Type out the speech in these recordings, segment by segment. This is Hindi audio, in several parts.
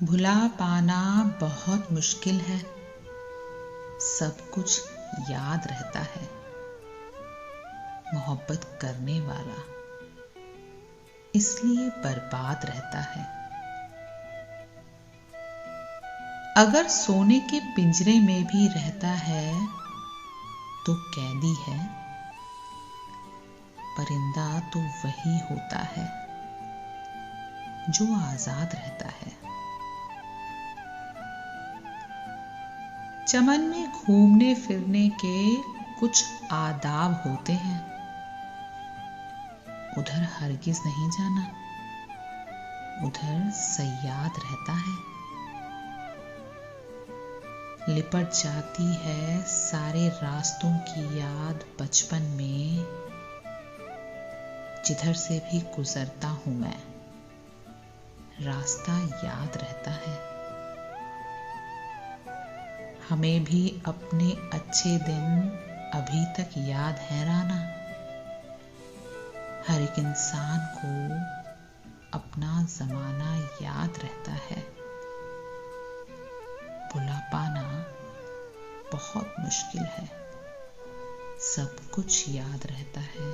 भुला पाना बहुत मुश्किल है, सब कुछ याद रहता है। मोहब्बत करने वाला इसलिए बर्बाद रहता है। अगर सोने के पिंजरे में भी रहता है तो कैदी है। परिंदा तो वही होता है जो आजाद रहता है। चमन में घूमने फिरने के कुछ आदाब होते हैं, उधर हरगिज नहीं जाना, उधर सयाद रहता है। लिपट जाती है सारे रास्तों की याद बचपन में, जिधर से भी गुजरता हूं मैं, रास्ता याद रहता है। हमें भी अपने अच्छे दिन अभी तक याद है राना। हर एक इंसान को अपना जमाना याद रहता है। भुला पाना बहुत मुश्किल है, सब कुछ याद रहता है।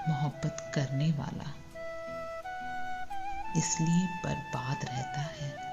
मोहब्बत करने वाला इसलिए बर्बाद रहता है।